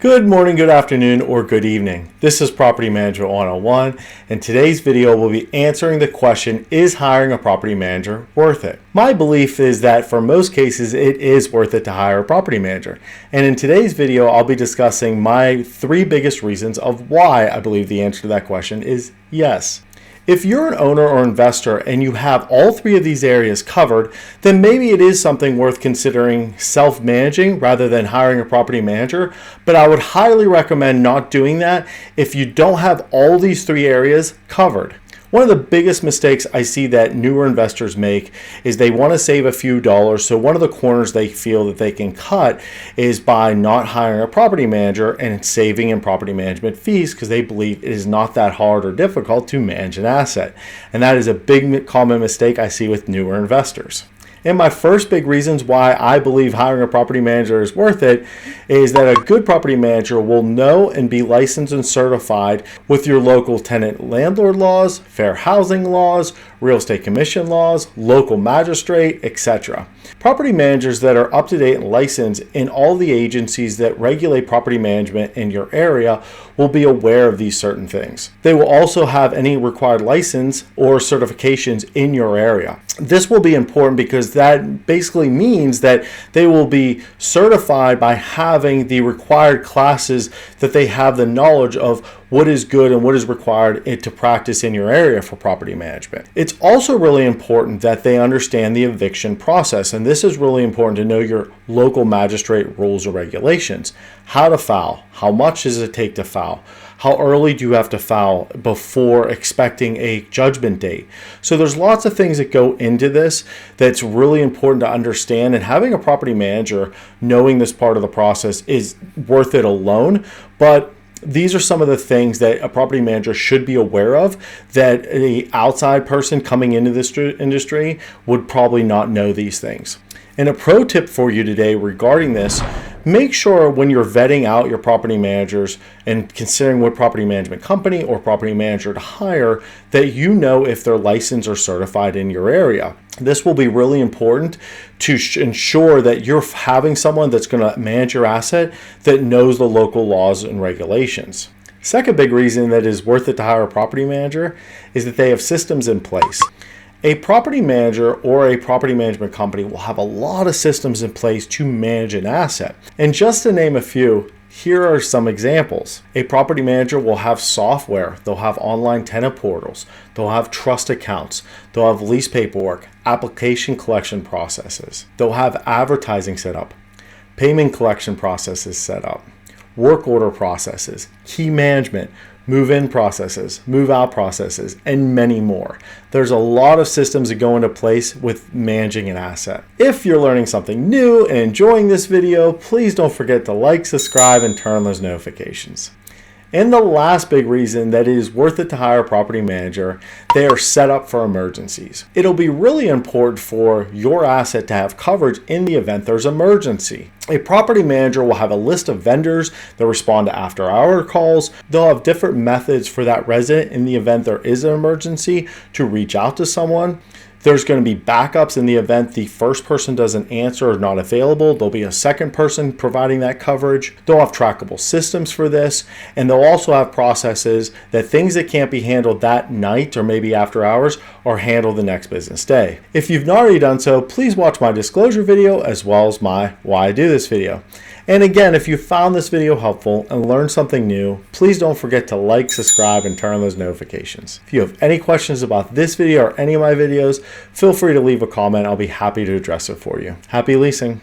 Good morning, good afternoon, or good evening. This is Property Management 101, and today's video will be answering the question, is hiring a property manager worth it? My belief is that for most cases, it is worth it to hire a property manager. And in today's video, I'll be discussing my 3 biggest reasons of why I believe the answer to that question is yes. If you're an owner or investor and you have all 3 of these areas covered, then maybe it is something worth considering self-managing rather than hiring a property manager. But I would highly recommend not doing that if you don't have all these 3 areas covered. One of the biggest mistakes I see that newer investors make is they want to save a few dollars. So one of the corners they feel that they can cut is by not hiring a property manager and saving in property management fees because they believe it is not that hard or difficult to manage an asset. And that is a big common mistake I see with newer investors. And my first big reasons why I believe hiring a property manager is worth it is that a good property manager will know and be licensed and certified with your local tenant landlord laws, fair housing laws, real estate commission laws, local magistrate, etc. Property managers that are up to date and licensed in all the agencies that regulate property management in your area will be aware of these certain things. They will also have any required license or certifications in your area. This will be important because that basically means that they will be certified by having the required classes that they have the knowledge of what is good and what is required to practice in your area for property management. It's also really important that they understand the eviction process, and this is really important to know your local magistrate rules or regulations. How to file, how much does it take to file, how early do you have to file before expecting a judgment date. So there's lots of things that go into this that's really important to understand, and having a property manager knowing this part of the process is worth it alone. But these are some of the things that a property manager should be aware of that an outside person coming into this industry would probably not know these things. And a pro tip for you today regarding this, make sure when you're vetting out your property managers and considering what property management company or property manager to hire, that you know if they're licensed or certified in your area. This will be really important to ensure that you're having someone that's going to manage your asset that knows the local laws and regulations. Second big reason that is worth it to hire a property manager is that they have systems in place. A property manager or a property management company will have a lot of systems in place to manage an asset. And just to name a few, here are some examples. A property manager will have software. They'll have online tenant portals. They'll have trust accounts. They'll have lease paperwork, application collection processes. They'll have advertising set up, payment collection processes set up, work order processes, key management, move-in processes, move-out processes, and many more. There's a lot of systems that go into place with managing an asset. If you're learning something new and enjoying this video, please don't forget to like, subscribe, and turn on those notifications. And the last big reason that it is worth it to hire a property manager, they are set up for emergencies. It'll be really important for your asset to have coverage in the event there's an emergency. A property manager will have a list of vendors that respond to after-hour calls. They'll have different methods for that resident in the event there is an emergency to reach out to someone. There's going to be backups in the event the first person doesn't answer or not available. There'll be a second person providing that coverage. They'll have trackable systems for this, and they'll also have processes that things that can't be handled that night or maybe after hours are handled the next business day. If you've not already done so, please watch my disclosure video as well as my why I do this video. And again, if you found this video helpful and learned something new, please don't forget to like, subscribe, and turn on those notifications. If you have any questions about this video or any of my videos, feel free to leave a comment. I'll be happy to address it for you. Happy leasing.